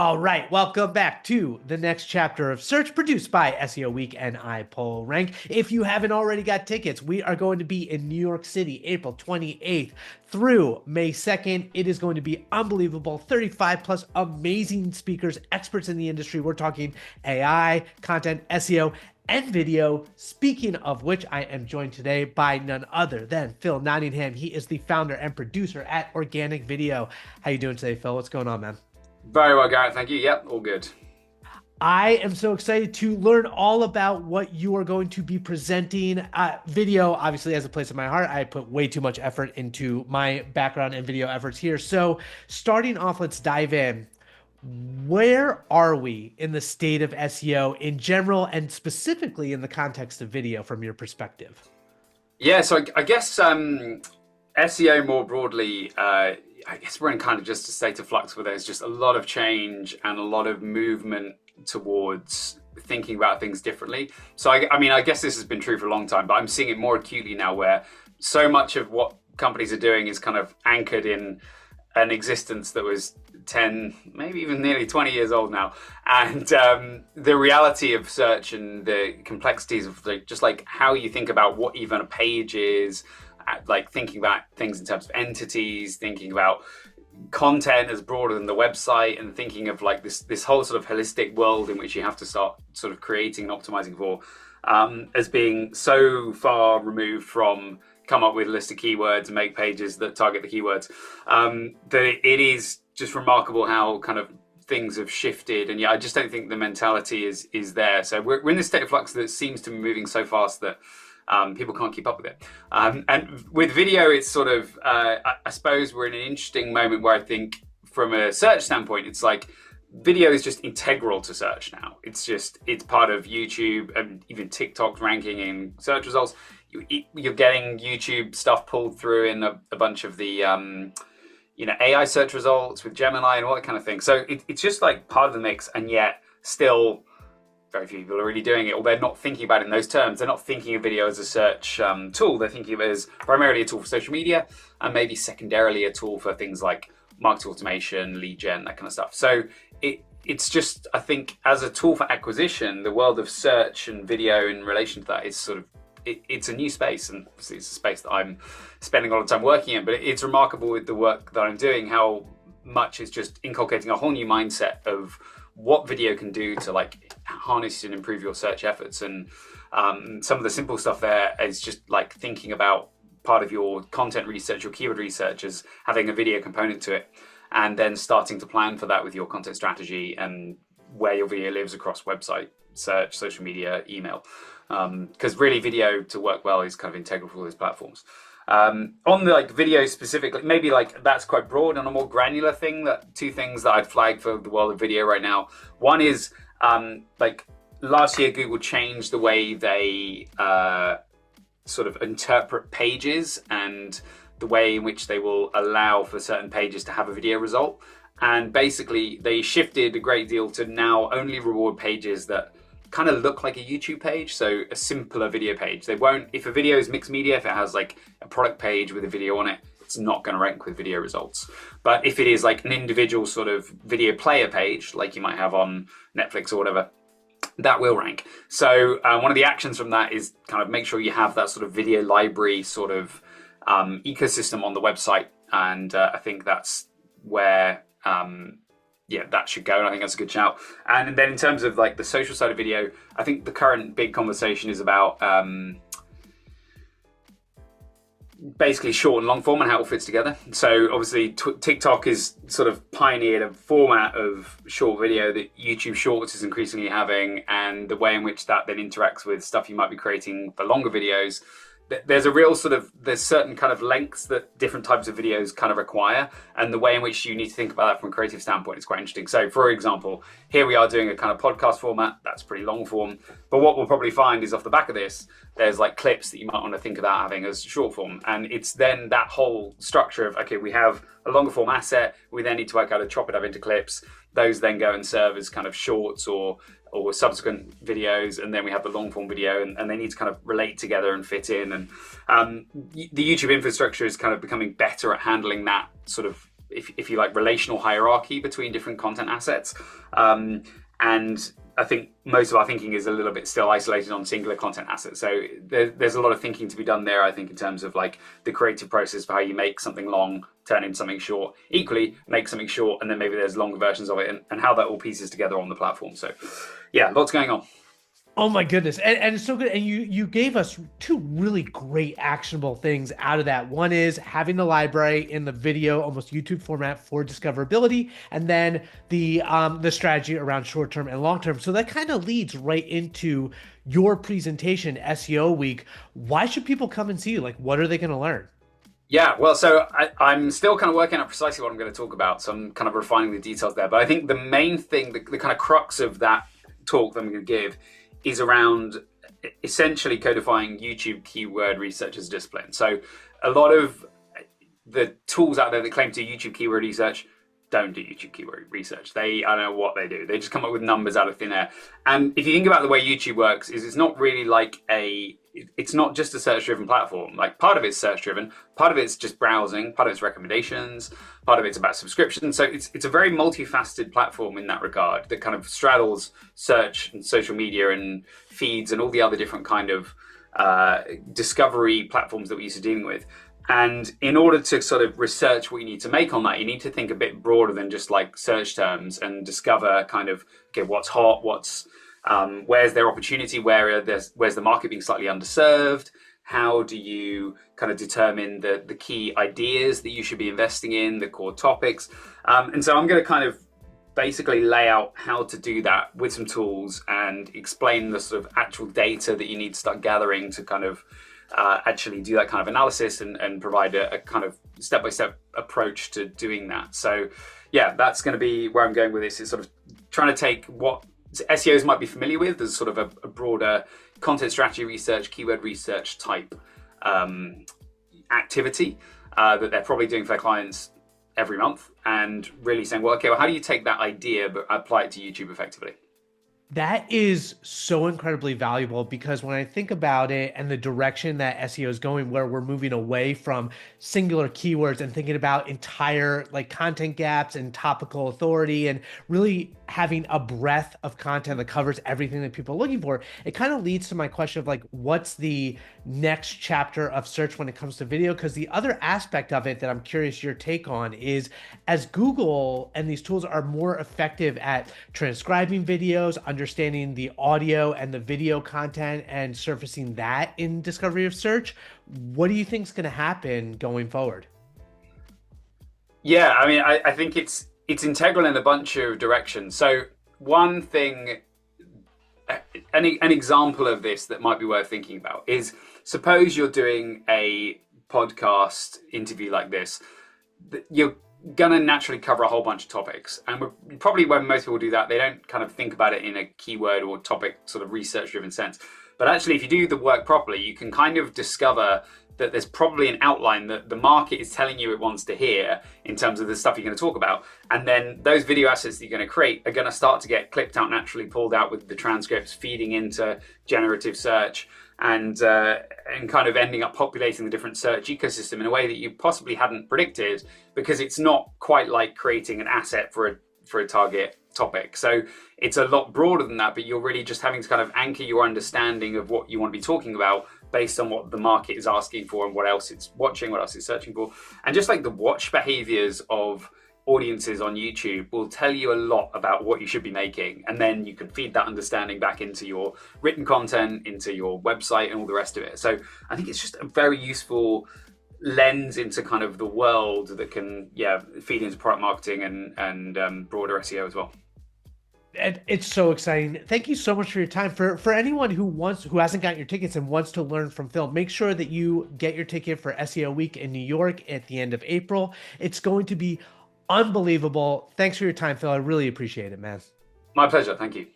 All right, welcome back to the next chapter of Search produced by SEO Week and iPullRank. If you haven't already got tickets, we are going to be in New York City, April 28th through May 2nd. It is going to be unbelievable. 35 plus amazing speakers, experts in the industry. We're talking AI, content, SEO, and video. Speaking of which, I am joined today by none other than Phil Nottingham. He is the founder and producer at Organic Video. How you doing today, Phil? What's going on, man? Very well, Garrett. Thank you. Yep, all good. I am so excited to learn all about what you are going to be presenting. Video, obviously, has a place in my heart. I put way too much effort into my background and video efforts here. So starting off, let's dive in. Where are we in the state of SEO in general and specifically in the context of video from your perspective? Yeah, so I guess SEO more broadly, I guess we're in kind of just a state of flux where there's just a lot of change and a lot of movement towards thinking about things differently. So I mean, I guess this has been true for a long time, but I'm seeing it more acutely now where so much of what companies are doing is kind of anchored in an existence that was 10, maybe even nearly 20 years old now. And the reality of search and the complexities of just like how you think about what even a page is, like thinking about things in terms of entities, thinking about content as broader than the website, and thinking of like this whole sort of holistic world in which you have to start sort of creating and optimizing for, as being so far removed from come up with a list of keywords and make pages that target the keywords, that it is just remarkable how kind of things have shifted. And yeah, I just don't think the mentality is there. So we're in this state of flux that seems to be moving so fast that people can't keep up with it. And with video, it's sort of, I suppose we're in an interesting moment where I think from a search standpoint, it's like video is just integral to search now. It's part of YouTube and even TikTok's ranking in search results. You're getting YouTube stuff pulled through in a bunch of the AI search results with Gemini and all that kind of thing. So it's just like part of the mix, and yet still very few people are really doing it, or they're not thinking about it in those terms. They're not thinking of video as a search tool. They're thinking of it as primarily a tool for social media, and maybe secondarily a tool for things like marketing automation, lead gen, that kind of stuff. So it's just, I think, as a tool for acquisition, the world of search and video in relation to that is sort of, it's a new space, and obviously it's a space that I'm spending a lot of time working in. But it's remarkable with the work that I'm doing how much it's just inculcating a whole new mindset of what video can do to like harness and improve your search efforts. And some of the simple stuff there is just like thinking about part of your content research, your keyword research, as having a video component to it, and then starting to plan for that with your content strategy and where your video lives across website, search, social media, email. Because really video to work well is kind of integral for all those platforms. On the like video specifically, maybe like that's quite broad. On a more granular thing, that two things that I'd flag for the world of video right now. One is like last year Google changed the way they sort of interpret pages and the way in which they will allow for certain pages to have a video result. And basically they shifted a great deal to now only reward pages that kind of look like a YouTube page, so a simpler video page. They won't, if a video is mixed media, if it has like a product page with a video on it, it's not going to rank with video results. But if it is like an individual sort of video player page, like you might have on Netflix or whatever, that will rank. So one of the actions from that is kind of make sure you have that sort of video library sort of ecosystem on the website. And I think that's where that should go, and I think that's a good shout. And then in terms of like the social side of video, I think the current big conversation is about basically short and long form and how it all fits together. So obviously TikTok is sort of pioneered a format of short video that YouTube Shorts is increasingly having, and the way in which that then interacts with stuff you might be creating for longer videos. There's a real sort of, there's certain kind of lengths that different types of videos kind of require, and the way in which you need to think about that from a creative standpoint is quite interesting. So for example, here we are doing a kind of podcast format, that's pretty long form, but what we'll probably find is off the back of this, there's like clips that you might want to think about having as short form. And it's then that whole structure of, okay, we have a longer form asset, we then need to work out how to chop it up into clips. Those then go and serve as kind of shorts or subsequent videos, and then we have the long form video, and they need to kind of relate together and fit in. And the YouTube infrastructure is kind of becoming better at handling that sort of if you like, relational hierarchy between different content assets. And I think most of our thinking is a little bit still isolated on singular content assets. So there's a lot of thinking to be done there, I think, in terms of like the creative process for how you make something long, turn into something short, equally make something short, and then maybe there's longer versions of it, and how that all pieces together on the platform. So yeah, lots going on. Oh my goodness. And it's so good. And you gave us two really great actionable things out of that. One is having the library in the video, almost YouTube format for discoverability, and then the strategy around short-term and long-term. So that kind of leads right into your presentation, SEO week. Why should people come and see you? Like, what are they going to learn? Yeah, well, so I'm still kind of working out precisely what I'm going to talk about. So I'm kind of refining the details there. But I think the main thing, the kind of crux of that talk that I'm going to give is around essentially codifying YouTube keyword research as a discipline. So a lot of the tools out there that claim to do YouTube keyword research don't do YouTube keyword research. I don't know what they do. They just come up with numbers out of thin air. And if you think about the way YouTube works, is it's not really like it's not just a search-driven platform. Like, part of it's search-driven, part of it's just browsing, part of it's recommendations, part of it's about subscription. So it's a very multifaceted platform in that regard that kind of straddles search and social media and feeds and all the other different kind of discovery platforms that we're used to dealing with. And in order to sort of research what you need to make on that, you need to think a bit broader than just like search terms and discover kind of, okay, what's hot, where's their opportunity, where's the market being slightly underserved, how do you kind of determine the key ideas that you should be investing in, the core topics. And so I'm going to kind of basically lay out how to do that with some tools and explain the sort of actual data that you need to start gathering to kind of actually do that kind of analysis and provide a kind of step-by-step approach to doing that. So yeah, that's going to be where I'm going with this, is sort of trying to take what SEOs might be familiar with as sort of a broader content strategy research, keyword research type activity that they're probably doing for their clients every month, and really saying, well, okay, well, how do you take that idea but apply it to YouTube effectively? That is so incredibly valuable, because when I think about it and the direction that SEO is going, where we're moving away from singular keywords and thinking about entire like content gaps and topical authority and really having a breadth of content that covers everything that people are looking for, it kind of leads to my question of like, what's the next chapter of search when it comes to video? Because the other aspect of it that I'm curious your take on is, as Google and these tools are more effective at transcribing videos, understanding the audio and the video content and surfacing that in discovery of search, what do you think is going to happen going forward? Yeah, I mean, I think it's integral in a bunch of directions. So one thing, an example of this that might be worth thinking about is, suppose you're doing a podcast interview like this, you're going to naturally cover a whole bunch of topics. And probably when most people do that, they don't kind of think about it in a keyword or topic sort of research driven sense. But actually, if you do the work properly, you can kind of discover that there's probably an outline that the market is telling you it wants to hear in terms of the stuff you're going to talk about. And then those video assets that you're going to create are going to start to get clipped out naturally, pulled out with the transcripts, feeding into generative search, and kind of ending up populating the different search ecosystem in a way that you possibly hadn't predicted, because it's not quite like creating an asset for a target topic. So it's a lot broader than that, but you're really just having to kind of anchor your understanding of what you want to be talking about based on what the market is asking for and what else it's watching, what else it's searching for. And just like the watch behaviors of audiences on YouTube will tell you a lot about what you should be making. And then you can feed that understanding back into your written content, into your website and all the rest of it. So I think it's just a very useful lens into kind of the world that can, feed into product marketing and broader SEO as well. It's so exciting. Thank you so much for your time. For anyone who hasn't gotten your tickets and wants to learn from Phil, make sure that you get your ticket for SEO Week in New York at the end of April. It's going to be unbelievable. Thanks for your time, Phil. I really appreciate it, man. My pleasure. Thank you.